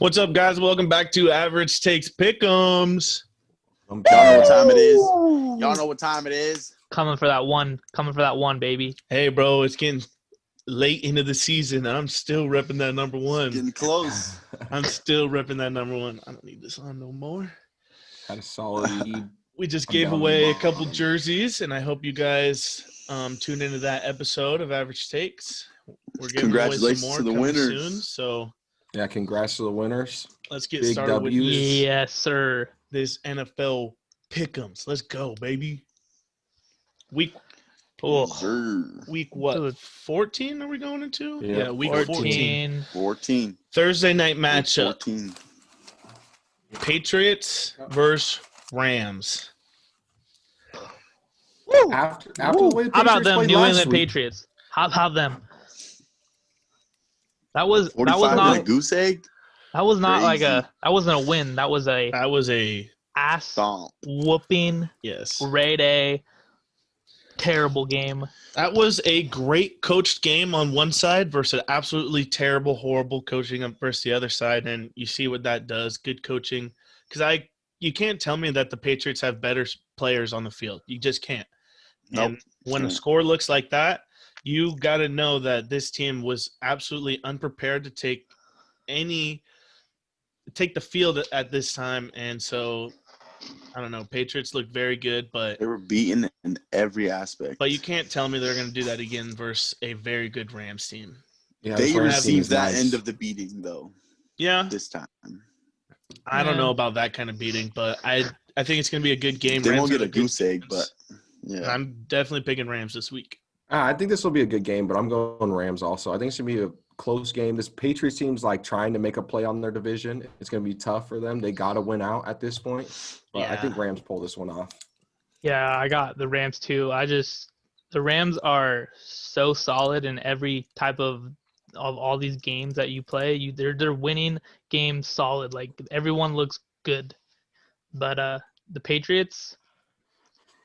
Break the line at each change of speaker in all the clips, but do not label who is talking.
What's up, guys? Welcome back to Average Takes Pick'ems.
Y'all know what time it is. Y'all know what time it is.
Coming for that one, baby.
Hey, bro, it's getting late into the season, and I'm still repping that number one.
Getting close.
I'm still repping that number one. I don't need this on no more.
Had a solid lead.
We just gave away a couple jerseys, and I hope you guys tune into that episode of Average Takes. We're giving away some more
to the
coming
winners.
soon, so
Yeah, congrats to the winners.
let's get
Big
started with
W's.
this,
Yes, sir.
this NFL Pick'ems. Let's go, baby. Week
Sir.
what? 14 are we going into?
Yeah,
week
14.
14.
Thursday night matchup.
14.
Patriots versus Rams.
After the way the
How about
Patriots
them
played
New
last
England
week.
Patriots? How about them? That was
45 with a
not
goose egg.
that was not like
Crazy.
that wasn't a win. That was a
That was a
ass
Stomp.
whooping
yes.
grade A terrible game.
That was a great coached game on one side versus absolutely terrible, horrible coaching versus the other side, and you see what that does. Good coaching, because you can't tell me that the Patriots have better players on the field. You just can't.
Nope.
And when a score looks like that, you got to know that this team was absolutely unprepared to take the field at this time, and so I don't know. Patriots look very good, but
They were beaten in every aspect.
you can't tell me they're going to do that again versus a very good Rams team.
Yeah,
They
this Rams team
received
is
that
nice.
end of the beating, though,
Yeah,
this time.
I don't
Yeah.
know about that kind of beating, but I think it's going to be a good game.
They
Rams
won't get
have
a
good
goose egg,
defense.
but yeah.
I'm definitely picking Rams this week.
I think this will be a good game, but I'm going Rams also. I think it's going to be a close game. This Patriots team's like trying to make a play on their division. It's going to be tough for them. They got to win out at this point, but I think
Yeah.
Rams pull this one off.
Yeah, I got the Rams too. The Rams are so solid in every type of all these games that you play. They're winning games solid. Like everyone looks good. But the Patriots,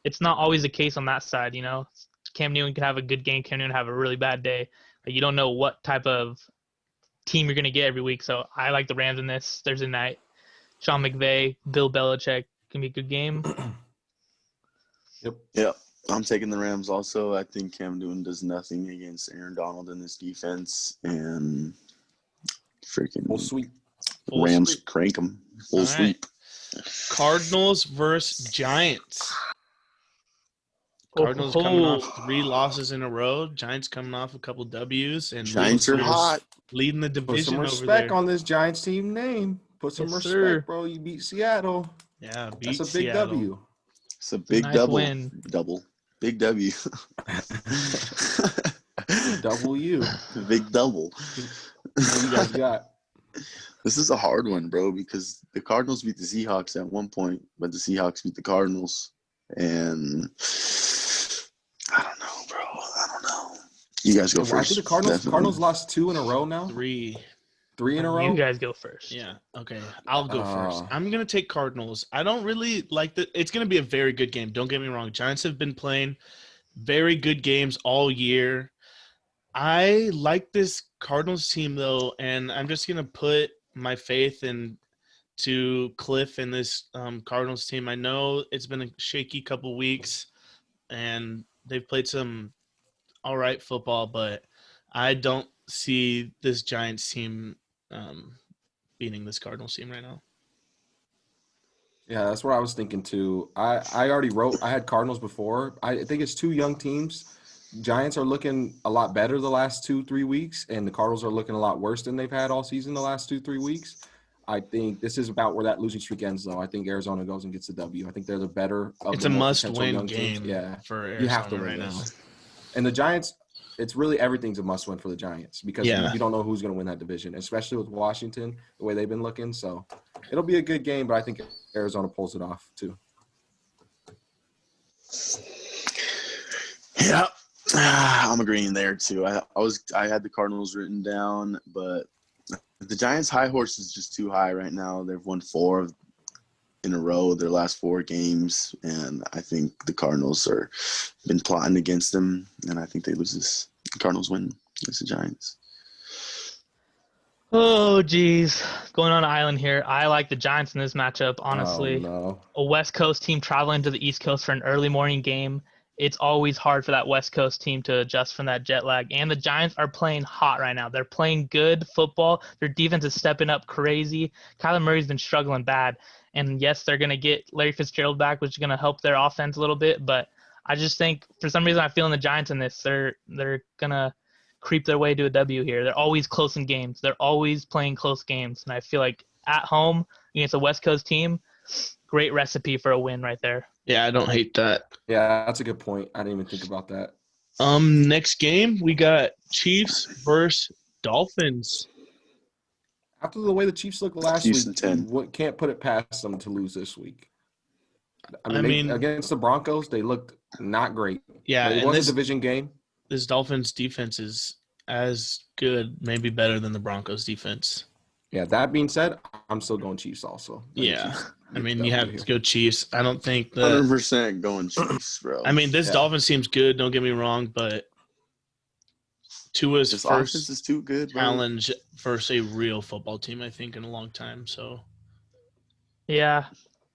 it's not always the case on that side, you know. Cam Newton can have a good game, Cam Newton have a really bad day. Like, you don't know what type of team you're gonna get every week. So I like the Rams in this Thursday night. Sean McVay, Bill Belichick can be a good game.
Yep. I'm taking the Rams also. I think Cam Newton does nothing against Aaron Donald in this defense. And freaking
Full sweep.
Full
Rams
sweep.
crank them. Full
All right.
sweep.
Cardinals versus Giants. Cardinals coming off 3 losses in a row. Giants coming off a couple W's, and
Giants are hot.
leading the
Put
division
some
over
respect
there.
on this Giants team name. Put some
Yes,
respect,
sir.
bro. You beat Seattle.
Yeah, beat
That's a big
Seattle.
W.
It's a big
nice
double.
win.
Double. Big W.
W.
Big double.
What you guys got?
This is a hard one, bro, because the Cardinals beat the Seahawks at one point, but the Seahawks beat the Cardinals. And I don't know, bro. I don't know. You guys go
I
first.
think the Cardinals
Definitely.
lost 2 in a row now.
3.
3 in a row.
You guys go first.
Yeah. Okay. I'll go first.
Uh.
I'm going to take Cardinals. I don't really like the. It's going to be a very good game. Don't get me wrong. Giants have been playing very good games all year. I like this Cardinals team, though, and I'm just going to put my faith to Cliff and this Cardinals team. I know it's been a shaky couple weeks, and they've played some all right football, but I don't see this Giants team beating this Cardinals team right now.
Yeah, that's what I was thinking too. I already wrote. I had Cardinals before. I think it's 2 young teams. Giants are looking a lot better the last 2-3 weeks, and the Cardinals are looking a lot worse than they've had all season the last 2-3 weeks. I think this is about where that losing streak ends, though. I think Arizona goes and gets the W. I think they're the better of
It's
the
a
more potential
must-win
young teams.
game
Yeah,
for Arizona
you have to win
right now.
this. And the Giants, it's really everything's a must-win for the Giants because
Yeah.
you don't know who's going to win that division, especially with Washington, the way they've been looking. So it'll be a good game, but I think Arizona pulls it off too.
Yeah. I'm agreeing there too. I had the Cardinals written down, but the Giants' high horse is just too high right now. They've won 4 in a row their last 4 games, and I think the Cardinals are been plotting against them, and I think they lose this. The Cardinals win against the Giants.
Oh, geez. going on an island here. I like the Giants in this matchup, honestly.
Oh, no.
A West Coast team traveling to the East Coast for an early morning game. It's always hard for that West Coast team to adjust from that jet lag. And the Giants are playing hot right now. They're playing good football. Their defense is stepping up crazy. Kyler Murray's been struggling bad. And yes, they're going to get Larry Fitzgerald back, which is going to help their offense a little bit. But I just think for some reason I'm feeling the Giants in this. They're going to creep their way to a W here. They're always close in games. They're always playing close games. And I feel like at home against a West Coast team, great recipe for a win right there.
Yeah, I don't hate that.
Yeah, that's a good point. I didn't even think about that.
Next game we got Chiefs versus Dolphins.
After the way the Chiefs looked last
Houston
week,
10.
you can't put it past them to lose this week.
I mean-
against the Broncos, they looked not great.
Yeah,
But it
and
was
this
a division game.
Dolphins defense is as good, maybe better than the Broncos defense.
Yeah, that being said, I'm still going Chiefs also.
Yeah.
Chiefs
I mean,
get
you
W
have
here.
to go Chiefs. I don't think the
100% going Chiefs, bro.
I mean, this
Yeah.
Dolphins team's good, don't get me wrong, but Tua's
this offense
first
is too good, bro.
challenge versus a real football team, I think, in a long time. So
Yeah,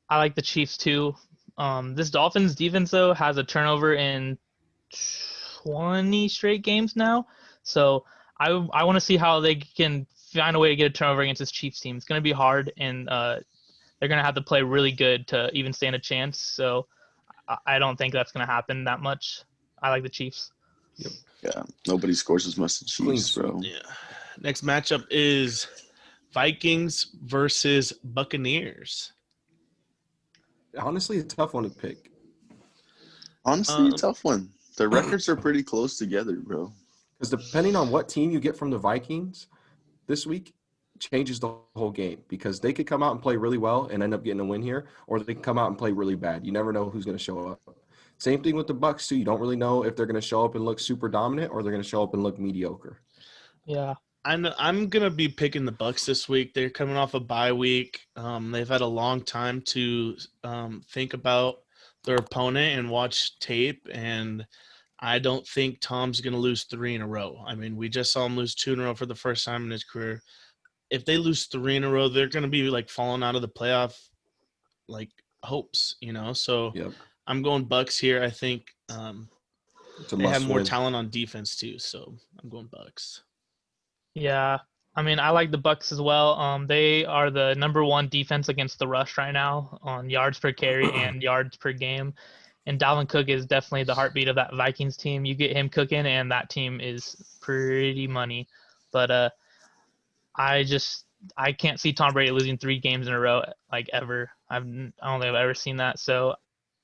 I like the Chiefs too. This Dolphins defense though has a turnover in 20 straight games now, so I want to see how they can find a way to get a turnover against this Chiefs team. It's going to be hard, and they're going to have to play really good to even stand a chance. So I don't think that's going to happen that much. I like the Chiefs.
Yeah, nobody scores as much as Chiefs, bro.
yeah. Next matchup is Vikings versus Buccaneers.
Honestly, a tough one to pick.
Honestly, a tough one. The records are pretty close together, bro.
Because depending on what team you get from the Vikings this week, changes the whole game. Because they could come out and play really well and end up getting a win here, or they can come out and play really bad. You never know who's going to show up. Same thing with the Bucks too. You don't really know if they're going to show up and look super dominant or they're going to show up and look mediocre.
Yeah.
I'm gonna be picking the Bucks this week. They're coming off a bye week. They've had a long time to think about their opponent and watch tape, and I don't think Tom's gonna lose 3 in a row. I mean, we just saw him lose 2 in a row for the first time in his career. If they lose 3 in a row, they're gonna be like falling out of the playoff like hopes, you know. So
Yep.
I'm going Bucks here. I think
It's a
they have
must
more
win.
talent on defense too, so I'm going Bucks.
Yeah, I mean, I like the Bucks as well. They are the number 1 defense against the rush right now on yards per carry and yards per game. And Dalvin Cook is definitely the heartbeat of that Vikings team. You get him cooking, and that team is pretty money. But I can't see Tom Brady losing 3 games in a row like ever. I don't think I've ever seen that. So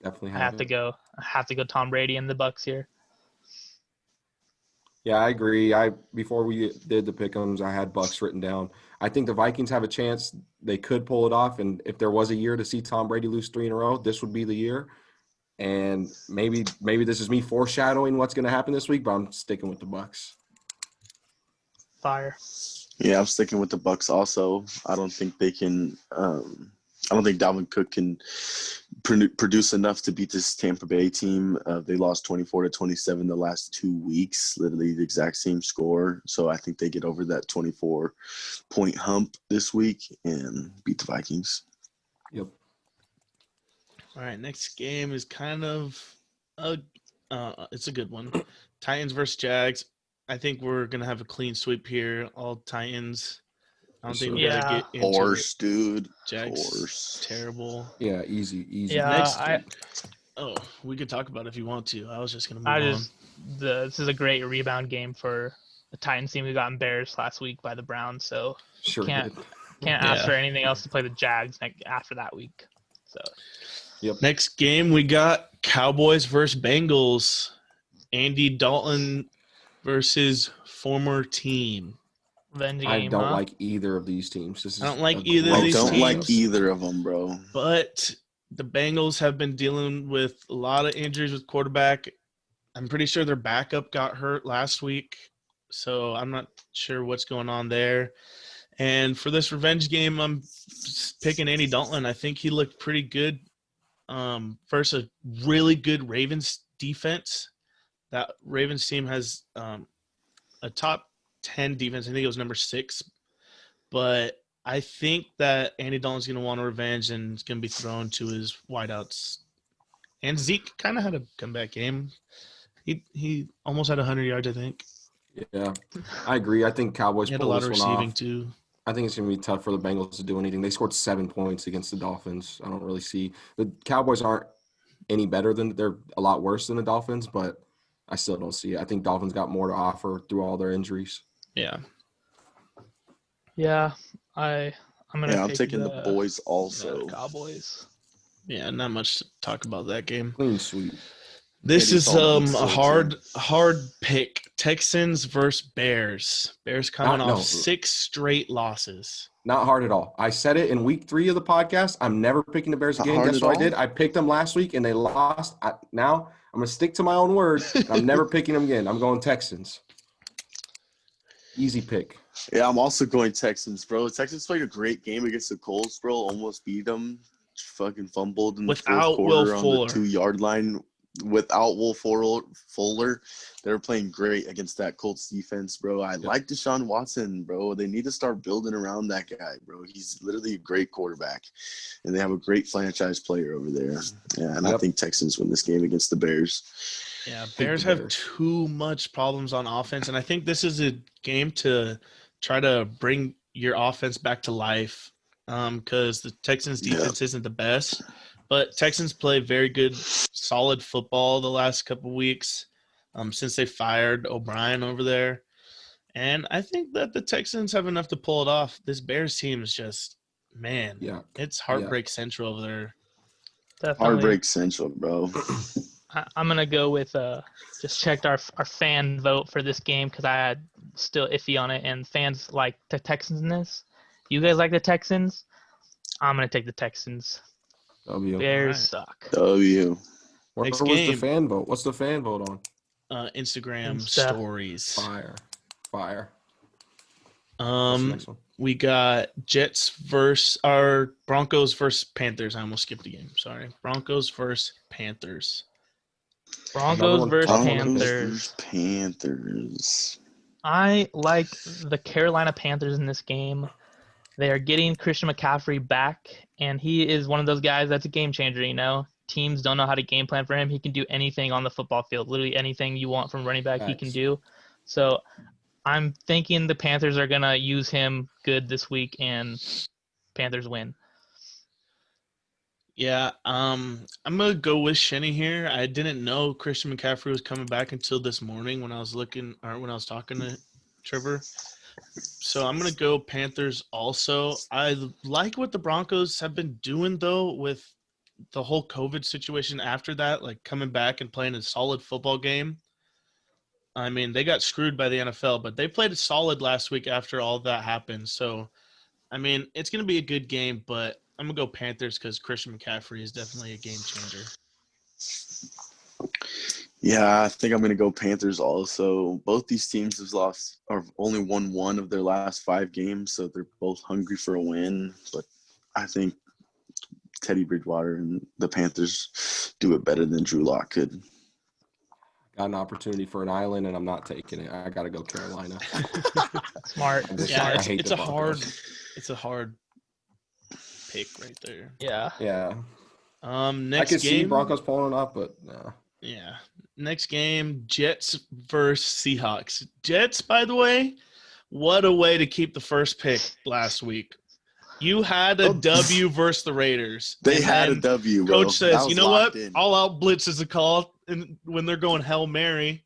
Definitely
I have to go. I have to go Tom Brady and the Bucks here.
Yeah, I agree. Before we did the pick'ems, I had Bucks written down. I think the Vikings have a chance. They could pull it off, and if there was a year to see Tom Brady lose 3 in a row, this would be the year. And maybe this is me foreshadowing what's going to happen this week, but I'm sticking with the Bucks.
Fire.
Yeah, I'm sticking with the Bucks. Also, I don't think they can. I don't think Dalvin Cook can produce enough to beat this Tampa Bay team. They lost 24-27 the last 2 weeks, literally the exact same score. So I think they get over that 24-point hump this week and beat the Vikings.
Yep.
All right, next game is kind of it's a good one. Titans versus Jags. I think we're gonna have a clean sweep here. All Titans. I don't think we
Yeah.
gotta get into
Horse, dude.
it. Jags.
Horse.
Terrible.
Yeah, easy.
Yeah,
Next-
I
Oh, we could talk about it if you want to. I was just gonna move on.
this is a great rebound game for the Titans team who got embarrassed last week by the Browns. So
Sure
Can't-
did.
can't ask
Yeah.
for anything else to play the Jags after that week. So
Next game we got Cowboys versus Bengals. Andy Dalton versus former team.
revenge
I
game.
don't
huh?
like either of these teams. This is
I don't like
a
either of
I
gross
these
don't
teams.
like either of them, bro.
But the Bengals have been dealing with a lot of injuries with quarterback. I'm pretty sure their backup got hurt last week, so I'm not sure what's going on there. And for this revenge game, I'm picking Andy Dalton. I think he looked pretty good versus a really good Ravens defense. That Ravens team has a top 10 defense. I think it was number 6. But I think that Andy Dalton's going to want a revenge and it's going to be thrown to his wideouts. And Zeke kind of had a comeback game. He almost had 100 yards, I think.
Yeah, I agree. I think Cowboys
He had a
pull
lot
this
of
one
receiving
off.
too.
I think it's going to be tough for the Bengals to do anything. They scored 7 points against the Dolphins. I don't really see – the Cowboys aren't any better than – they're a lot worse than the Dolphins, but I still don't see it. I think Dolphins got more to offer through all their injuries.
Yeah.
Yeah, I'm gonna.
Yeah, I'm
take
taking the boys also.
Cowboys.
Yeah, not much to talk about that game.
Clean sweep.
This
It
is
is all
a
good,
hard pick. Texans versus Bears. Bears coming
No.
off 6 straight losses.
Not hard at all. I said it in week 3 of the podcast. I'm never picking the Bears
Not
again.
hard
Guess
at
what I
all?
did? I picked them last week, and they lost. Now I'm going to stick to my own word. I'm never picking them again. I'm going Texans. Easy pick.
Yeah, I'm also going Texans, bro. Texans played a great game against the Colts, bro. Almost beat them. Fucking fumbled in the
Without
fourth
Will
quarter on
Fuller.
the 2-yard line. Without Will Fuller, they were playing great against that Colts defense, bro. I like Deshaun Watson, bro. They need to start building around that guy, bro. He's literally a great quarterback, and they have a great franchise player over there. Yeah, and I think Texans win this game against the Bears.
Yeah, Bears have too much problems on offense, and I think this is a game to try to bring your offense back to life because the Texans' defense isn't the best. But Texans play very good, solid football the last couple weeks since they fired O'Brien over there. And I think that the Texans have enough to pull it off. This Bears team is just, man, it's heartbreak central over there.
Definitely.
Heartbreak central, bro.
I'm going to go with just checked our fan vote for this game because I had still iffy on it, and fans like the Texans in this. You guys like the Texans? I'm going to take the Texans.
W.
Bears suck.
W.
Where was the fan vote? What's the fan vote on?
Instagram stories.
Fire.
We got Broncos versus Panthers. I almost skipped the game. Sorry. Broncos versus Panthers.
Broncos
versus Panthers.
I like the Carolina Panthers in this game. They are getting Christian McCaffrey back, and he is one of those guys that's a game changer, you know. Teams don't know how to game plan for him. He can do anything on the football field, literally anything you want from running back he can do. So I'm thinking the Panthers are going to use him good this week, and Panthers win.
Yeah, I'm going to go with Shenny here. I didn't know Christian McCaffrey was coming back until this morning when I was talking to Trevor. So I'm going to go Panthers also. I like what the Broncos have been doing, though, with the whole COVID situation after that, like coming back and playing a solid football game. I mean, they got screwed by the NFL, but they played solid last week after all that happened. So, I mean, it's going to be a good game, but I'm going to go Panthers because Christian McCaffrey is definitely a game changer.
Yeah, I think I'm going to go Panthers also. Both these teams have only won one of their last 5 games, so they're both hungry for a win. But I think Teddy Bridgewater and the Panthers do it better than Drew Lock could.
Got an opportunity for an island, and I'm not taking it. I got to go Carolina.
Smart.
Yeah, it's a hard pick right there.
Yeah.
Yeah.
Next
I could see
game,
Broncos pulling it off, but no.
Yeah. Next game, Jets versus Seahawks. Jets, by the way, what a way to keep the first pick last week. You had a W versus the Raiders.
They had a W, bro.
Coach says, you know what? All out blitz is a call when they're going Hail Mary.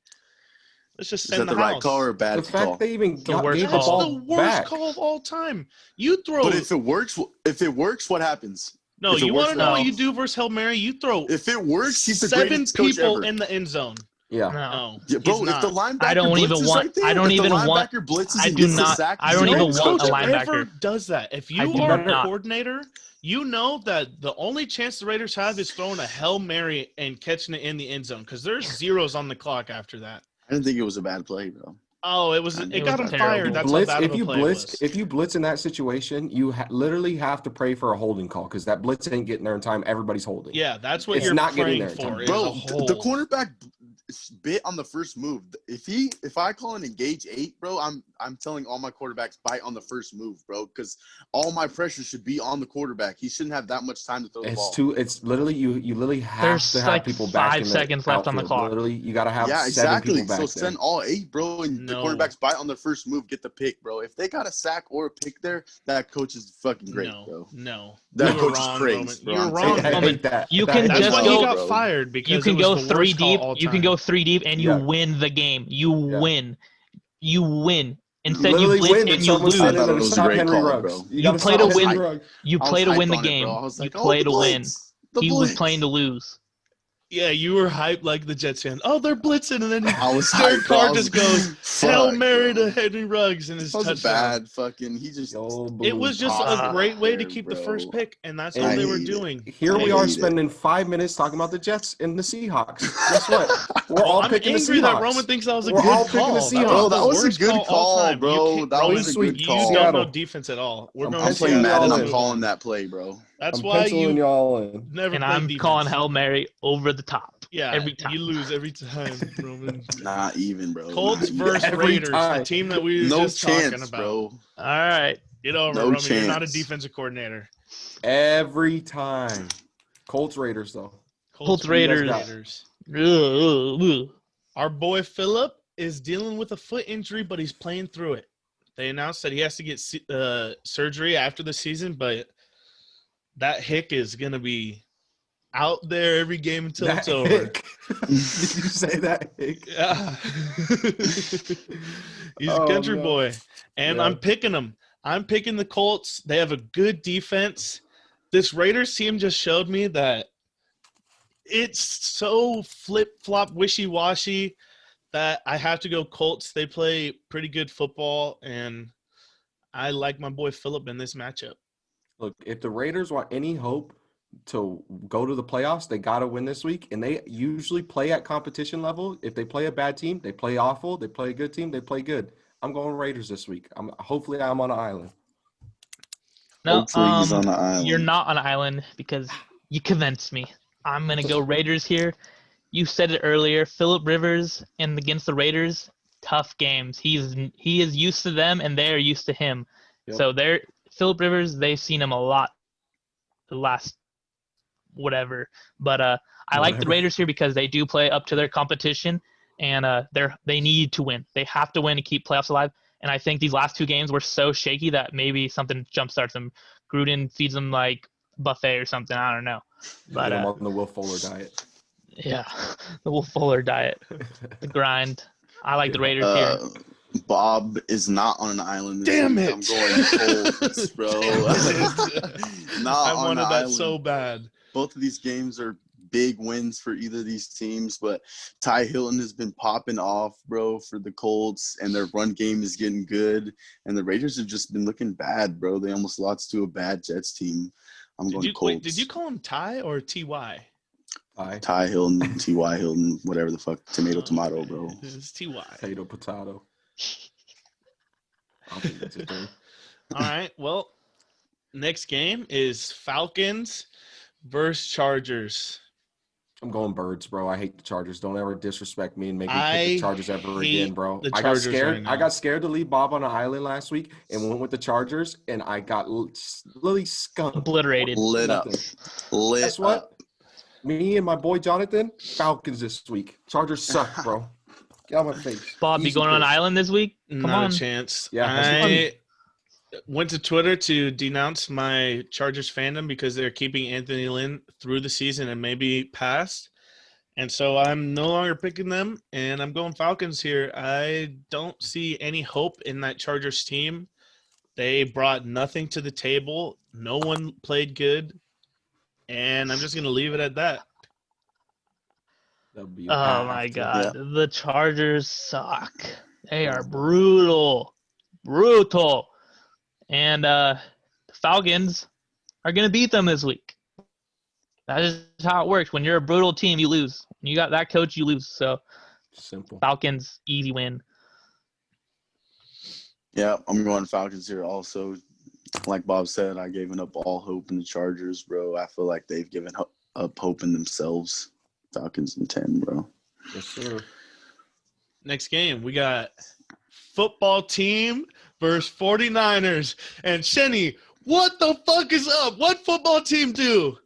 Let's just send the
right call or a bad
call? The fact they even
the worst
gave
call.
the ball
the worst
back.
call of all time. You throw.
But if it works, what happens?
No, you want to know what you do versus Hail Mary? You throw.
If it works, he's the
7
greatest coach
people
ever.
in the end zone.
Yeah.
No.
Yeah, bro, if the linebacker
I don't even
blitzes
want.
right there,
I don't
if the
even want.
linebacker blitzes
I
and
do
gets the
not.
sack,
I don't
he's
even
the
want
greatest
a
coach
Whoever
linebacker.
does that, if
I
you
do
are a
not.
coordinator, you know that the only chance the Raiders have is throwing a Hail Mary and catching it in the end zone because there's zeros on the clock after that.
I didn't think it was a bad play, bro.
Oh, it got him
terrible.
fired. That's how bad of a play it was.
If you blitz in that situation, you literally have to pray for a holding call because that blitz ain't getting there in time. Everybody's holding.
Yeah, that's what
It's
you're
not getting
praying
there in
for.
time.
is
Bro,
a hold.
the cornerback bit on the first move. If I call an engage 8, bro, I'm telling all my quarterbacks bite on the first move, bro, because all my pressure should be on the quarterback. He shouldn't have that much time to throw the ball.
It's literally you literally have
There's
to have
like
people back
5
in the
seconds left on the
outfield.
clock.
Literally, you got to have
Yeah,
7
exactly.
people back
So
there.
send all 8, bro, and the
No.
quarterbacks bite on the first move, get the pick, bro. If they got a sack or a pick there, that coach is fucking great, bro.
No.
That
You
coach
were
is
wrong,
praised,
Roman.
bro.
You were
I'm
wrong,
telling
I
Roman.
hate that.
You
I
can
hate
That's
just
why
that.
he
go-
got
bro.
fired because
You can
it was
go
the
3
worst call
deep.
all
You can
time.
go 3 deep, and you
Yeah.
win the game. You
Yeah.
win. You win. Instead,
Literally
you blitz
win.
and
If
you
someone's
lose.
standing
I thought
there
it
to
was a
stop
great
Henry
call,
Ruggs.
bro.
You
gotta
play
stop
to
Henry
win.
Ruggs.
You
I was
play to win
hyped
the
on it,
game.
bro. I was like,
You
oh,
play
the
to win.
blitz. The
He was
blitz.
playing to lose.
Yeah, you were hyped like the Jets fan. Oh, they're blitzing, and then
I was
Derek
hyped, bro.
Carr
I was-
just goes Hail
Fuck,
Mary
bro.
to Henry Ruggs in his
That was a
touchdown.
bad fucking. He just
Yo,
It
blue
was just
pop.
a great way to
there,
keep the
bro.
first pick, and that's
And
all
I
they were
hate it.
doing.
Here
I
we are
hate it.
spending 5 minutes talking about the Jets and the Seahawks. Guess what? We're all
I'm
picking the
angry
Seahawks.
that Roman thinks that was a
We're
good
all picking the
call.
Seahawks.
Bro, that was a
worst
good
all
call,
time. You
bro.
can't-
That
Roman,
was a good
you
call.
don't know
Seattle.
defense at all. We're
I'm
going
I'm
penciling
playing
Seattle.
Madden.
y'all
I'm
in.
calling that play, bro.
That's
I'm
why
penciling
you
y'all in.
never
And
play
I'm
defense.
calling Hail Mary over the top.
Yeah,
every time.
you lose every time, Roman.
Not even, bro.
Colts
Not even.
versus
Every
Raiders, the
time.
team that we were
No
just talking
chance,
about.
bro.
All right.
Get over,
No
Roman. You're not a
chance.
defensive coordinator.
Every time. Colts Raiders though.
Colts
Who you guys
Raiders.
got?
Ugh.
Our boy Phillip is dealing with a foot injury, but he's playing through it. They announced that he has to get surgery after the season, but that hick is going to be out there every game until
That
it's over.
hick. Did you say that hick?
Yeah. He's a
Oh,
country
no.
boy. And
Yeah.
I'm picking him. I'm picking the Colts. They have a good defense. This Raiders team just showed me that it's so flip-flop, wishy-washy that I have to go Colts. They play pretty good football, and I like my boy Phillip in this matchup.
Look, if the Raiders want any hope to go to the playoffs, they got to win this week. And they usually play at competition level. If they play a bad team, they play awful. They play a good team, they play good. I'm going Raiders this week. Hopefully I'm on an island.
No,
Hopefully he's on the island.
You're not on an island because you convinced me. I'm gonna go Raiders here. You said it earlier. Phillip Rivers and against the Raiders, tough games. He is used to them and they are used to him.
Yep.
So Phillip Rivers, they've seen him a lot the last whatever. But I like the
Whatever.
Raiders here because they do play up to their competition and they need to win. They have to win to keep playoffs alive. And I think these last 2 games were so shaky that maybe something jumpstarts them. Gruden feeds them like buffet or something. I don't know.
But
But
I'm on the Will Fuller diet.
yeah, the Will Fuller diet, the grind. I like the Raiders here.
Bob is not on an island. This
Damn
week.
it.
I'm going Colts, bro. Not
I
on
wanted
an
that
island.
so bad.
Both of these games are big wins for either of these teams, but Ty Hilton has been popping off, bro, for the Colts, and their run game is getting good, and the Raiders have just been looking bad, bro. They almost lost to a bad Jets team. I'm going Colts.
Did you call him Ty or Ty?
Ty Hilton, T.Y. Hilton, whatever the fuck, tomato, bro.
It's Ty.
Potato. I think that's a thing.
All right. Well, next game is Falcons versus Chargers.
I'm going Birds, bro. I hate the Chargers. Don't ever disrespect me and make me pick
I
the Chargers ever
hate
again, bro.
the
I got
Chargers
scared.
right
I
now.
got scared to leave Bob on an island last week and went with the Chargers, and I got literally skunked.
Obliterated.
Lit up.
Nothing.
Lit
Guess what?
up.
Me and my boy Jonathan, Falcons this week. Chargers suck, bro. Get out of my face.
Bob, you
Easy
going on an
pick.
island this week? Come
Not
on.
a chance.
Yeah, that's
I went to Twitter to denounce my Chargers fandom because they're keeping Anthony Lynn through the season and maybe past. And so I'm no longer picking them, and I'm going Falcons here. I don't see any hope in that Chargers team. They brought nothing to the table. No one played good. And I'm just going to leave it at that.
That'd be
Oh my
after.
God, the Chargers suck. They are brutal, and the Falcons are gonna beat them this week. That is how it works. When you're a brutal team, you lose. When you got that coach, you lose. So
Simple.
Falcons, easy win.
Yeah, I'm going Falcons here also. Like Bob said, I gave up all hope in the Chargers, bro. I feel like they've given up hope in themselves. Falcons in 10, bro.
Yes, sir.
Next game, we got football team versus 49ers. And Shenny, what the fuck is up? What football team do?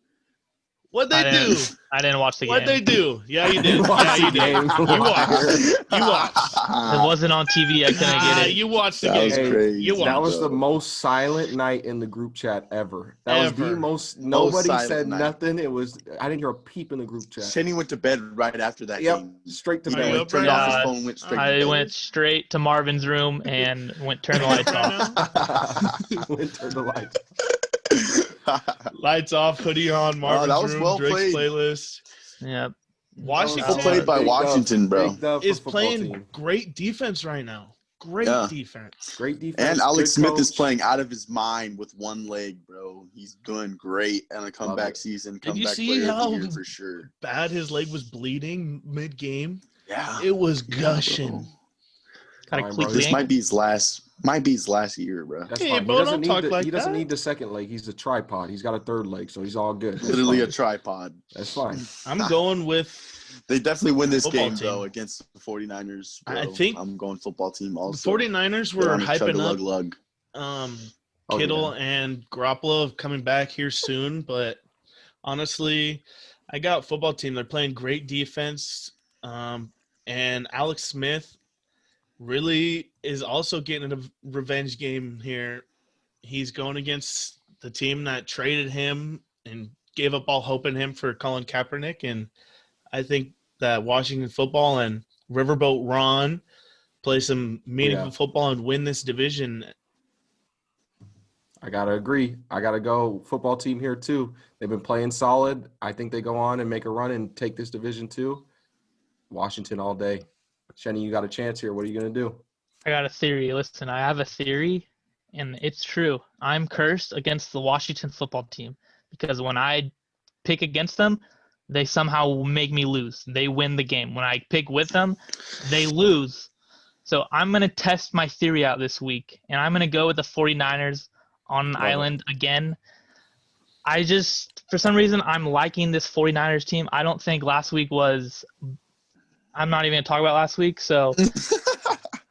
What'd they do?
I didn't watch the game.
What'd they do? Yeah, you did.
Watch
Yeah,
the
you did.
game.
You watched. You watched.
It wasn't on TV. I couldn't get it.
You watched the
That
game.
was
Hey,
crazy.
You
That was
watched.
the most silent night in the group chat ever. That was
Ever.
the most. Nobody
silent
said
night.
nothing. It was. I didn't hear a peep in the group chat.
Shenny went to bed right after that
Yep,
game.
straight to
He
Are you
bed.
up
turned
right
off his
now?
phone, went straight to
I
bed.
went straight to Marvin's room and turned the lights off.
Went to the lights.
Lights off, hoodie on, Marvin's
that was
room,
well
Drake's
played.
playlist.
Yep.
Washington
Well played by
Big dub.
Washington, bro.
Big dub for
is
football
playing
team.
great defense right now. Great
Yeah.
defense.
Great defense.
And Alex
good
Smith is
coach.
playing out of his mind with one leg, bro. He's doing great on a comeback
it.
season.
Did you
Comeback
see
player of
how-
the year for sure.
Bad his leg was bleeding mid-game.
Yeah.
It was
Yeah,
gushing.
bro.
Got a
Fine,
cleat
bro.
This
ankle.
might be his last year, bro.
That's
Hey,
fine.
bro, don't talk like
he doesn't
that.
need the second leg. He's a tripod. He's got a third leg, so he's all good. That's
Literally a
fine.
tripod.
That's fine.
I'm going with
They definitely win this
Football
game,
team.
though, against the 49ers. Bro.
I think
I'm going football team
the
also.
49ers
They're
were
on a
hyping up
chug-a-lug-lug.
Oh,
Kittle
yeah.
and Garoppolo coming back here soon, but honestly, I got football team. They're playing great defense, and Alex Smith really is also getting a revenge game here. He's going against the team that traded him and gave up all hope in him for Colin Kaepernick, and I think that Washington football and Riverboat Ron play some meaningful
Yeah.
football and win this division.
I gotta agree. I gotta go football team here too. They've been playing solid. I think they go on and make a run and take this division too. Washington all day. Shenny, you got a chance here. What are you gonna do?
I got a theory. Listen, I have a theory, and it's true. I'm cursed against the Washington football team because when I pick against them, they somehow make me lose. They win the game. When I pick with them, they lose. So I'm going to test my theory out this week, and I'm going to go with the 49ers on an
Love it.
island again. I just, for some reason, I'm liking this 49ers team. I don't think last week was – I'm not even going to talk about last week, so –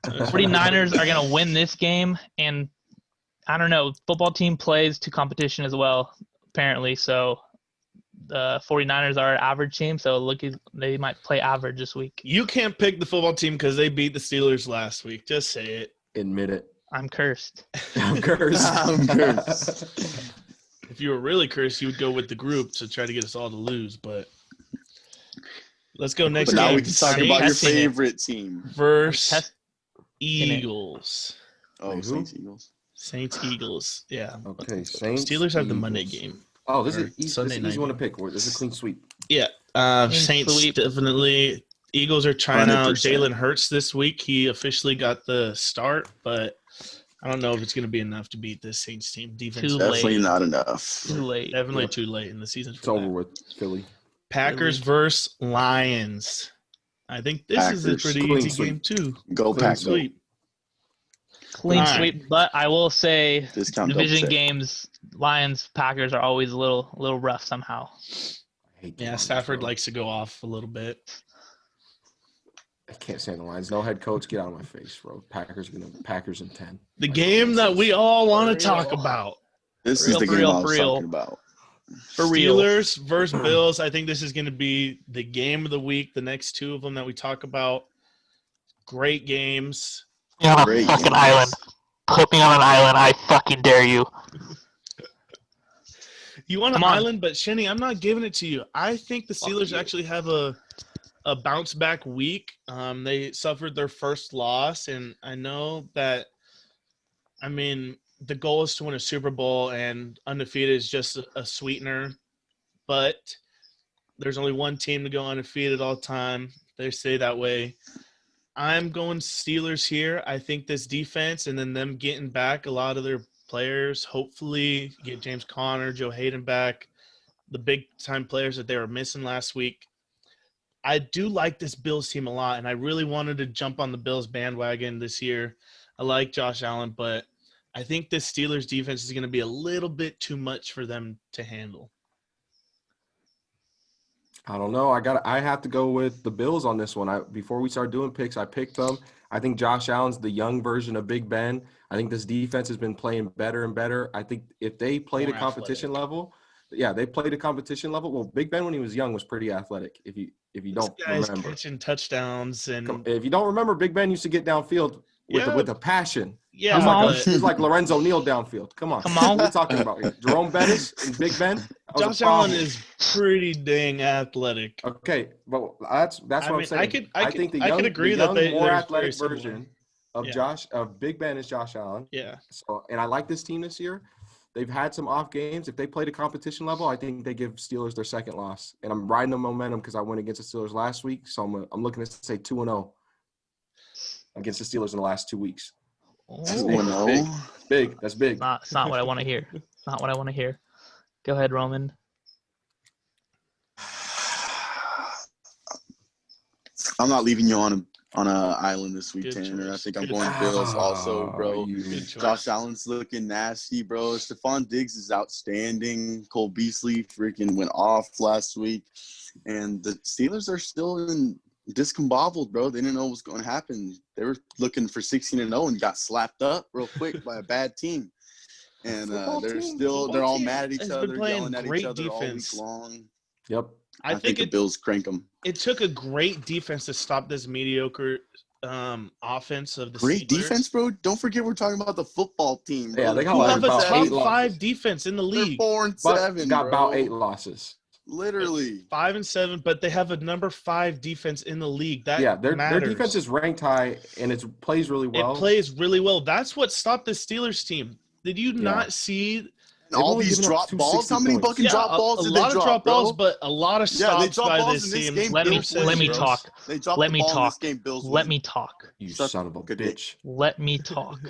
49ers are going to win this game, and I don't know, football team plays to competition as well, apparently. So the 49ers are an average team, so they might play average this week.
You can't pick the football team because they beat the Steelers last week. Just say it.
Admit it.
I'm cursed.
I'm cursed.
I'm cursed.
If you were really cursed, you would go with the group to try to get us all to lose. But let's go next
But now
game.
we can talk
Saints
about your
testing it.
favorite team.
versus
Test-
Eagles.
Oh,
Wait, who?
Saints Eagles.
Saints Eagles. Yeah.
Okay, Saints.
Steelers have the
Eagles.
Monday game.
Oh, this
Or
is easy,
Sunday
this is
night
easy one to
game.
pick. This is a clean sweep.
Yeah.
Clean
Saints
sweep.
definitely. Eagles are trying out
100%.
Jalen Hurts this week. He officially got the start, but I don't know if it's going to be enough to beat this Saints team. Defense
Too
Definitely
late.
not enough.
Too late.
definitely
Yeah.
too late in the season.
It's
For
over
that.
with Philly.
Packers versus Lions. I think this is a
Packers.
pretty
Clean
easy
sweep.
game too.
Go
Clean
Pack, go.
Sweep.
Clean
All right.
sweep, but I will say
Discount double
division
check.
games, Lions, Packers are always a little rough somehow.
I hate the
Yeah,
Lions,
Stafford
bro.
likes to go off a little bit.
I can't stand the Lions. No head coach. Get out of my face, bro. Packers in 10.
The
Like,
game that we all want to
For real.
talk about.
This
For
is the
real,
game I
for
was
real.
talking about.
For real.
Steelers versus Bills. I think this is going to be the game of the week. The next two of them that we talk about. Great games.
You're on a
Great
fucking
games.
island. Put me on an island. I fucking dare you.
You want an
Come on.
island, but Shenny, I'm not giving it to you. I think the
Fuck
Steelers
you.
actually have a bounce back week. They suffered their first loss, and I know that. I mean, the goal is to win a Super Bowl, and undefeated is just a sweetener. But there's only one team to go undefeated all time. They say that way. I'm going Steelers here. I think this defense and then them getting back a lot of their players, hopefully get James Conner, Joe Hayden back, the big-time players that they were missing last week. I do like this Bills team a lot, and I really wanted to jump on the Bills bandwagon this year. I like Josh Allen, but I think this Steelers defense is going to be a little bit too much for them to handle.
I don't know. I have to go with the Bills on this one. Before we start doing picks, I picked them. I think Josh Allen's the young version of Big Ben. I think this defense has been playing better and better. I think if they played
More
a competition
athletic.
level, yeah, they played a competition level. Well, Big Ben when he was young was pretty athletic. If you
This
don't
guy's
remember,
catching touchdowns and
if you don't remember, Big Ben used to get downfield with a passion. He
yeah,
was like
but
he was like Lorenzo Neal downfield. Come on,
Come on.
what are we talking about here? Jerome Bettis and Big Ben. That was a
Josh Allen
problem.
is pretty dang athletic.
Okay, but that's what
I
I'm
mean,
saying.
I
think
could agree
the
that
young, more
they're
athletic
very similar.
version of
Yeah.
Big Ben is Josh Allen.
Yeah.
So, and I like this team this year. They've had some off games. If they played a competition level, I think they give Steelers their second loss. And I'm riding the momentum because I went against the Steelers last week. So I'm looking to say 2-0 against the Steelers in the last 2 weeks.
Oh,
2-0.
Big. That's big.
it's not what I want to hear. It's not what I want to hear. Go ahead, Roman.
I'm not leaving you on an island this week,
Good
Tanner. I
choice.
think I'm
Good
going
choice.
Bills also, bro.
Good choice.
Josh Allen's looking nasty, bro. Stephon Diggs is outstanding. Cole Beasley freaking went off last week. And the Steelers are still discombobbled, bro. They didn't know what was going to happen. They were looking for 16-0 and got slapped up real quick by a bad team. And they're all mad at each
has been
other,
playing
yelling at each
great
other all week
defense.
long.
Yep.
I think the Bills crank them.
It took a great defense to stop this mediocre offense of the
Great
Steelers.
defense, bro. Don't forget we're talking about the football team, bro.
Yeah, they got
Who
like
have a
about
top
8 losses.
5 defense in the
They're
league?
4-7,
But got
bro.
about 8 losses.
Literally.
5 and 7, but they have a number 5 defense in the league. That
Yeah, their
matters.
defense is ranked high and it plays really well.
It plays really well. That's what stopped the Steelers team. Did you not see
And all
only
these
given up
drop balls?
260
How many
points.
fucking drop balls
a
did
lot
they
of
drop, bro?
balls, but a lot of
Yeah, they
stops
dropped
by
balls
this
in this
team.
game.
Let me
Bills win,
let me
bro.
talk.
They dropped
Let
the
me
ball in this
talk.
game. Bills
Let
win.
me talk.
You
Suck
son of a
good dick.
bitch.
Let me talk.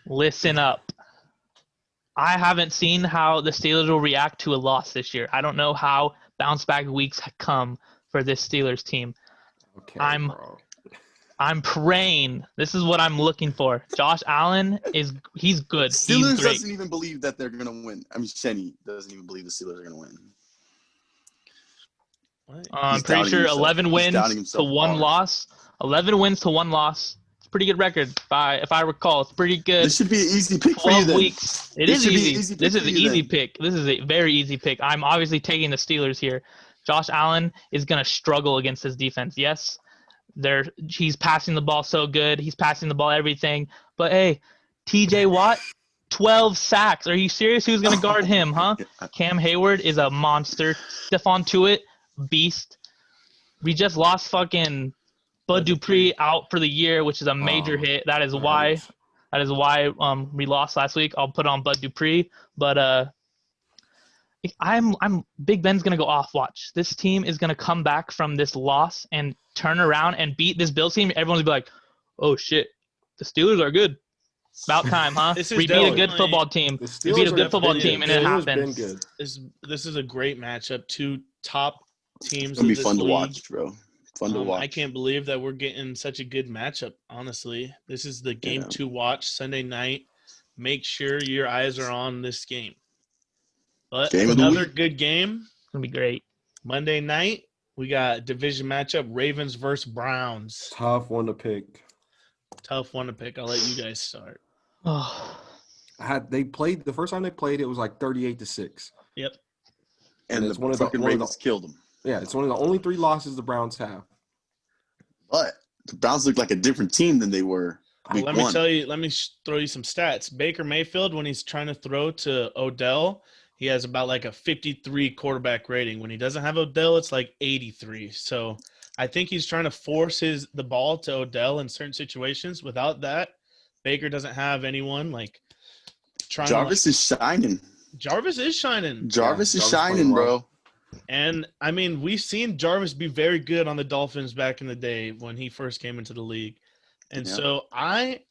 Listen up. I haven't seen how the Steelers will react to a loss this year. I don't know how bounce back weeks come for this Steelers team.
Okay,
I'm-
bro.
I'm praying. This is what I'm looking for. Josh Allen he's good. He's
Steelers
great.
doesn't even believe that they're going to win. I mean, Shenny doesn't even believe the Steelers are going to win.
What?
I'm
He's
pretty
doubting
sure
himself.
11
He's
wins
doubting
to
himself
1
hard.
loss. 11 wins to 1 loss. It's a pretty good record. If I recall, it's pretty good.
This should be an easy pick for you
12
then.
weeks. It
This
is
should be an
easy.
easy pick
This is
for
an
you
easy
then.
pick. This is a very easy pick. I'm obviously taking the Steelers here. Josh Allen is going to struggle against this defense. Yes, he's passing the ball so good. He's passing the ball everything. But hey, TJ Watt, 12 sacks. Are you serious? Who's going to guard him, huh? Cam Hayward is a monster. Stephon Tuitt, beast. We just lost fucking Bud Dupree out for the year, which is a major hit. That is why we lost last week. I'll put on Bud Dupree, but I'm Big Ben's gonna go off. Watch, this team is gonna come back from this loss and turn around and beat this Bills team. Everyone's gonna be like, "Oh shit, the Steelers are good. About time, huh?
This is
We beat a good
definitely-
football team.
The
We beat a
Steelers
good
are
football
been
team,
good.
and it
The Steelers
happens.
been good.
This is a great matchup. 2 top teams.
It's going to be
of this
fun to
league.
watch, bro. Fun to watch.
I can't believe that we're getting such a good matchup, honestly. This is the game
Yeah.
to watch Sunday night. Make sure your eyes are on this game. But
Game of the
another
week.
good game,
It's gonna be great.
Monday night, we got division matchup, Ravens versus Browns.
Tough one to pick.
Tough one to pick. I'll let you guys start.
Oh,
They played the first time they played, it was like 38-6.
Yep.
And
it's
the
one of the-
fucking
one of the-
Ravens killed them.
Yeah, it's one of the only 3 losses the Browns have.
But the Browns look like a different team than they were week
Let
one.
me tell you, throw you some stats. Baker Mayfield, when he's trying to throw to Odell, he has about like a 53 quarterback rating. When he doesn't have Odell, it's like 83. So I think he's trying to force the ball to Odell in certain situations. Without that, Baker doesn't have anyone like trying
Jarvis is shining.
Jarvis is shining.
Jarvis is
Jarvis
shining,
playing well.
bro.
And I mean, we've seen Jarvis be very good on the Dolphins back in the day when he first came into the league. And
Yeah.
so I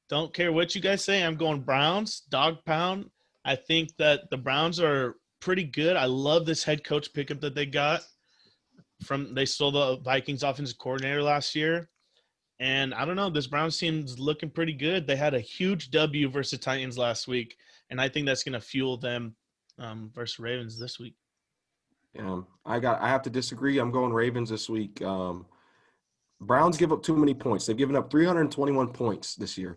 don't care what you guys say. I'm going Browns, dog pound. I think that the Browns are pretty good. I love this head coach pickup that they got they stole the Vikings offensive coordinator last year. And I don't know, this Browns team's looking pretty good. They had a huge W versus Titans last week. And I think that's going to fuel them versus Ravens this week.
I have to disagree. I'm going Ravens this week. Browns give up too many points. They've given up 321 points this year.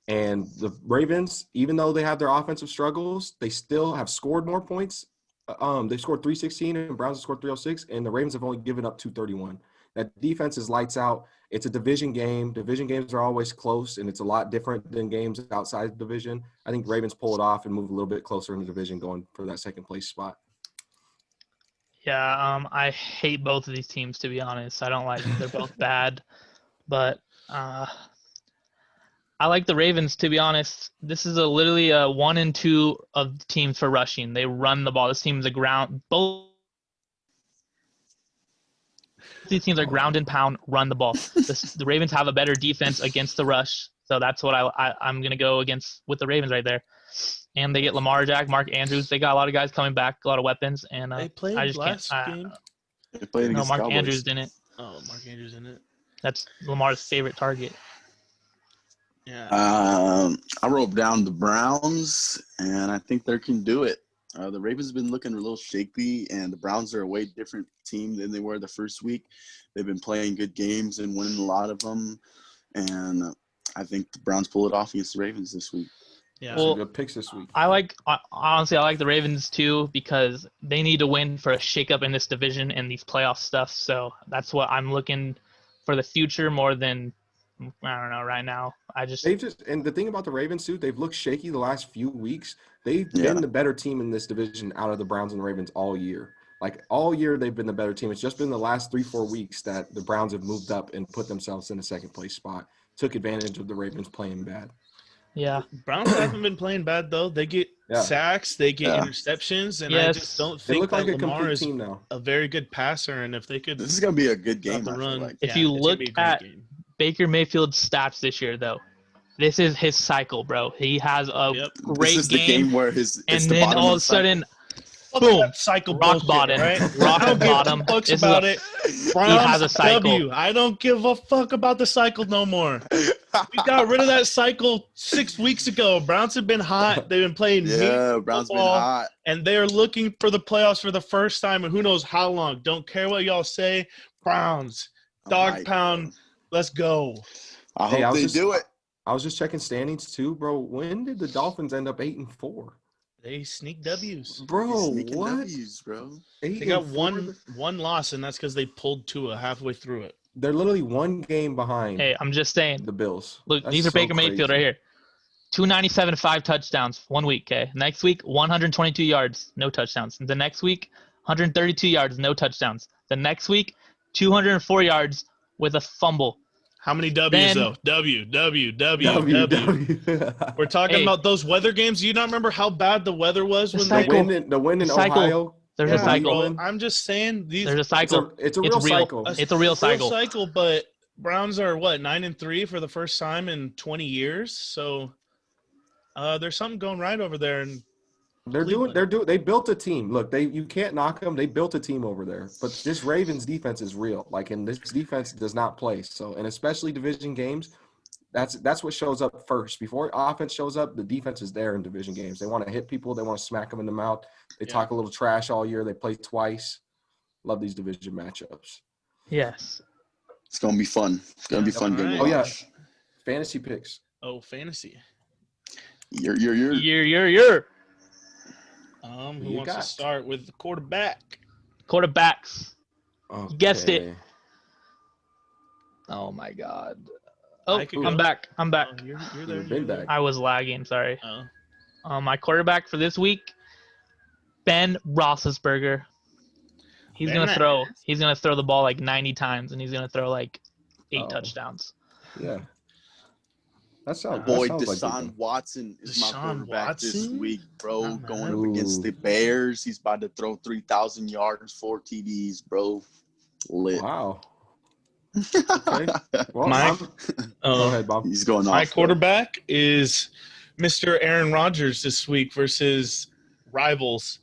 And the Ravens, even though they have their offensive struggles, they still have scored more points. They scored 316 and Browns have scored 306, and the Ravens have only given up 231. That defense is lights out. It's a division game. Division games are always close, and it's a lot different than games outside the division. I think Ravens pull it off and move a little bit closer in the division, going for that second place spot.
Yeah, I hate both of these teams, to be honest. I don't like them. They're both bad. But I like the Ravens, to be honest. This is literally a 1 and 2 of the teams for rushing. They run the ball. This team is a ground. Both these teams are ground and pound, run the ball. The Ravens have a better defense against the rush. So that's what I'm going to go against with the Ravens right there. And they get Lamar Jack, Mark Andrews. They got a lot of guys coming back, a lot of weapons. And
They played
I just
last
can't.
game.
They played
No,
against
Mark
Cowboys.
Andrews didn't.
Oh, Mark Andrews in it.
That's Lamar's favorite target.
Yeah.
I wrote down the Browns, and I think they can do it. The Ravens have been looking a little shaky, and the Browns are a way different team than they were the first week. They've been playing good games and winning a lot of them, and I think the Browns pull it off against the Ravens this week.
Yeah.
Well,
Some good picks this week.
Honestly, I like the Ravens too because they need to win for a shakeup in this division and these playoff stuff. So that's what I'm looking for the future more than, I don't know, right now.
And the thing about the Ravens too, they've looked shaky the last few weeks. They've
Yeah.
been the better team in this division out of the Browns and the Ravens all year. Like all year, they've been the better team. It's just been the last 3-4 weeks that the Browns have moved up and put themselves in a second place spot. Took advantage of the Ravens playing bad.
Yeah.
Browns haven't been playing bad though. They get sacks, they get
Yeah.
interceptions, and I
Yes.
just don't
They
think
look like
that
a
Lamar
complete
is
team now.
a very good passer. And if they could
This is gonna be a good
stop
game.
the
I feel
run,
like.
If you
it's gonna
look
be a great
at-
game.
Baker Mayfield's stats this year, though, this is his cycle, bro. He has a
Yep.
great
This is the game where
and
it's the
then
bottom
all of
of
a sudden,
Fuck
boom,
that cycle
rock
bullshit,
bottom,
right?
rock
I don't give
bottom.
two fucks
This is
about
a-
it. Browns
has a cycle.
W. I don't give a fuck about the cycle no more. We got rid of that cycle 6 weeks ago. Browns have been hot. They've been playing
Yeah,
mean
Browns been
football,
hot.
and they're looking for the playoffs for the first time in who knows how long. Don't care what y'all say. Browns, dog
hyped,
pound.
bro.
Let's go.
I
Hey,
hope
I was
they
just-
do it.
I was just checking standings too, bro. When did the Dolphins end up 8-4?
They sneak W's.
Bro,
Sneaking
what?
W's, bro.
They got one loss, and that's because they pulled Tua halfway through it.
They're literally one game behind
hey, I'm just saying.
the Bills.
Look,
That's
these are
so
Baker Mayfield
crazy.
right here. 297, 5 touchdowns, 1 week. Okay, next week 122 yards, no touchdowns. The next week 132 yards, no touchdowns. The next week 204 yards with a fumble.
How many W's
Then-
though? W.
W.
We're talking
Hey.
about those weather games. Do you not remember how bad the weather was
The
when
The
they
cycle.
win in
Cycle.
Ohio.
There's
Yeah,
a cycle.
bro, I'm just saying these.
There's a
It's
cycle.
a
It's
real
real.
cycle.
It's a real cycle.
But Browns are what 9-3 for the first time in 20 years. So there's something going right over there. And
They built a team. Look, you can't knock them. They built a team over there. But this Ravens defense is real. And this defense does not play. So, and especially division games, that's what shows up first. Before offense shows up, the defense is there in division games. They want to hit people. They want to smack them in the mouth. They talk a little trash all year. They play twice. Love these division matchups.
Yes.
It's gonna be fun. It's gonna be fun. Good to
Alright.
Oh, yeah.
watch.
Fantasy picks.
fantasy.
You're.
You're
Who
you
wants to
got?
start with the quarterback?
quarterbacks.
Okay.
Guessed it. Oh my God. Oh,
I could
I'm
go.
back. I'm back.
Oh, you're
You've
there.
been
you're
back.
I was lagging. Sorry.
there. Oh.
My quarterback for this week, Ben Roethlisberger. He's
Very
gonna throw.
nice.
He's gonna throw the ball like 90 times, and he's gonna throw like 8
Oh.
touchdowns.
Yeah. That sounds,
Boy,
that sounds like
Deshaun
good.
Watson is my
Deshaun
quarterback this
Watson?
week, bro.
Not
Going
bad.
up against the Bears. He's about to throw 3,000 yards, 4 TDs, bro. Lit.
Wow. Okay. Well,
My-
go
Oh.
ahead, Bob.
He's going off.
My
bro.
quarterback is Mr. Aaron Rodgers this week versus rivals.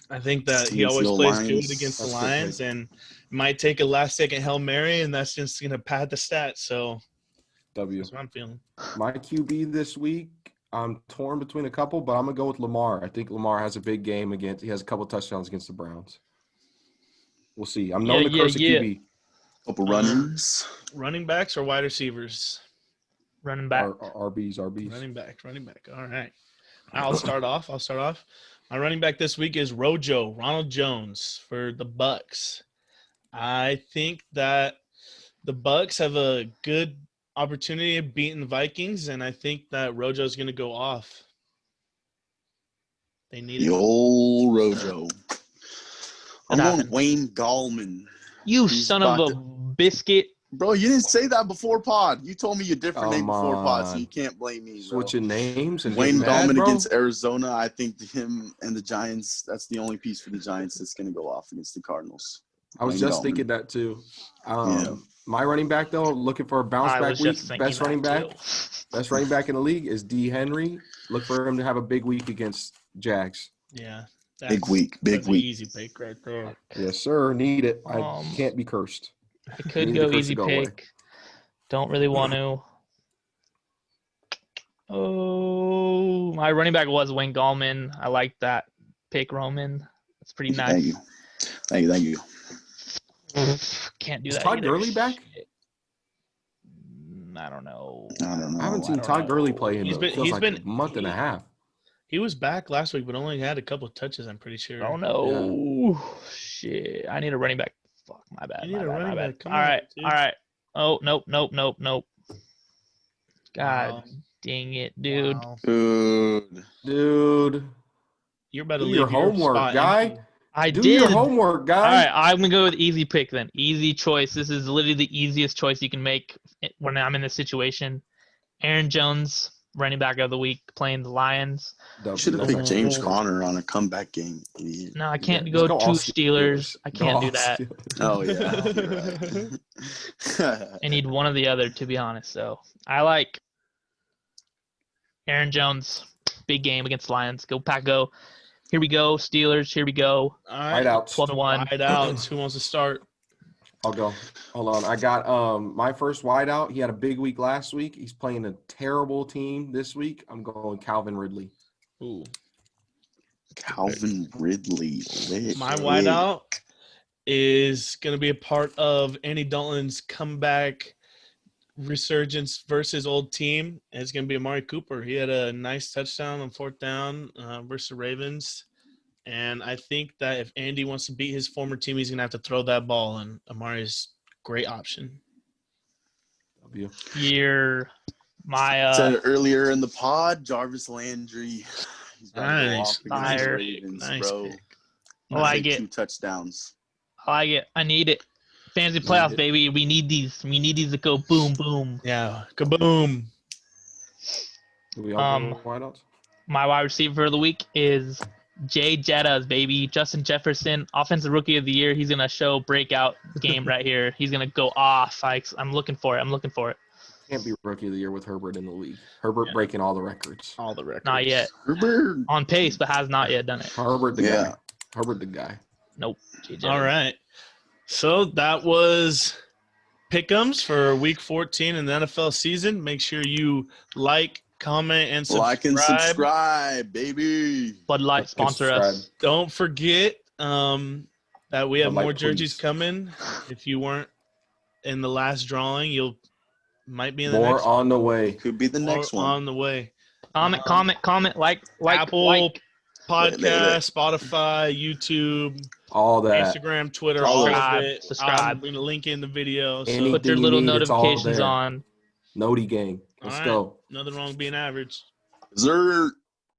I think that he
Against
always
the
plays
Lions.
good against the
That's good
Lions
pick.
and might take a last-second Hail Mary, and that's just going to pad the stats. So
W.
that's what I'm feeling.
My QB this week, I'm torn between a couple, but I'm gonna go with Lamar. I think Lamar has a big game against. He has a couple touchdowns against the Browns. We'll see. I'm known to curse a QB.
Couple runners.
Running backs or wide receivers?
Running back.
RBs.
Running back. All right. I'll start off. My running back this week is Ronald Jones for the Bucks. I think that the Bucks have a good opportunity of beating the Vikings, and I think that Rojo's going to go off. They need
The
it.
old Rojo. I'm
That
going
happened.
Wayne Gallman.
You
He's
son of
about
a biscuit.
Bro, you didn't say that before pod. You told me a different name
Come
before pod, so
on.
you can't blame me, bro.
Switching names and
Wayne
getting mad,
Gallman
bro?
against Arizona. I think him and the Giants, that's the only piece for the Giants that's going to go off against the Cardinals.
I was
Wayne
just
Gallman.
thinking that too.
Yeah.
My running back though, looking for a bounce
I
back
was
week.
just thinking
Best running
that
back,
too.
best running back in the league is D. Henry. Look for him to have a big week against Jags.
Yeah.
Big week.
That's an easy pick right there.
Yes, sir. Need it. I
Um,
can't be cursed.
I could
Need the
go
curse to
easy
go away.
pick. Don't really want to. Oh, my running back was Wayne Gallman. I like that pick, Roman. That's pretty
Thank you.
nice.
Thank you.
Can't do
Is
that.
Todd
either.
Gurley back?
Shit. I don't know.
I don't know.
I haven't seen
don't
Todd
know.
Gurley play in
He's
a
been-
feels
he's
like
been-
a month and a half.
He was back last week, but only had a couple of touches, I'm pretty sure.
Oh no. Shit. I need a running back. Fuck, my bad.
You need
my
a
bad, my
running
bad.
back. Come
All
on,
right.
dude.
All right. Oh, nope. God
Wow.
dang it, dude.
Wow.
Good.
Dude,
You're about to
do
leave
your homework,
spot
guy.
empty.
I
Do
did.
your homework,
All
guy.
right, I'm gonna go with easy pick then. Easy choice. This is literally the easiest choice you can make when I'm in this situation. Aaron Jones, running back of the week, playing the Lions.
Should have picked James Conner on a comeback game. Idiot.
No, I can't
Yeah,
go
just
two
all
Steelers. I
Go
can't do
all
that.
Steelers.
Oh, yeah. You're right.
I need one or the other, to be honest. So I like Aaron Jones. Big game against Lions. Go Pack, go. Here we go, Steelers. Here we go.
All right.
Whiteouts.
12-1.
Wideouts. Who wants to start?
I'll go. Hold on. I got my first wideout. He had a big week last week. He's playing a terrible team this week. I'm going Calvin Ridley.
Ooh.
Calvin Ridley. Lit.
My wideout is going to be a part of Andy Dalton's comeback resurgence versus old team. It's going to be Amari Cooper. He had a nice touchdown on fourth down versus the Ravens. And I think that if Andy wants to beat his former team, he's going to have to throw that ball. And Amari's a great option.
W.
Year. My
Said it earlier in the pod, Jarvis Landry. He's about to go
Nice.
off against the
Fire.
Ravens,
Nice
bro.
pick.
I like it.
2 touchdowns.
I like it. I need it. Fantasy playoffs,
it.
baby. We need these. We need these to go boom, boom.
Yeah. Kaboom.
Do we all go wideouts?
My wide receiver of the week is Jay Jettas, baby. Justin Jefferson, offensive rookie of the year. He's gonna show breakout game right here. He's gonna go off. I'm looking for it.
Can't be rookie of the year with Herbert in the league. Herbert
Yeah.
breaking all the records.
All the records.
Not yet.
Herbert.
On pace, but has not yet done it.
Herbert the
Yeah.
guy. Herbert the guy.
Nope. Jay Jettas.
All right. So that was Pick'ems for week 14 in the NFL season. Make sure you like, comment, and subscribe.
Like and subscribe, baby.
Bud Light sponsor us.
Don't forget that we have
Bud Light,
more jerseys
please.
coming. If you weren't in the last drawing, you'll might be in the
More
next
on the way.
Could be the
one.
next
Or
one.
on the way.
Comment, like,
Apple
like.
Podcast, Spotify, YouTube,
All that.
Instagram, Twitter,
All
all
Subscribe,
of it.
subscribe.
I'm going to link in the video. So
Any-
Put your
Anything
little
you need, it's all
notifications
there.
on.
Noti gang. Let's
All right.
go.
nothing wrong with being average.
Zert.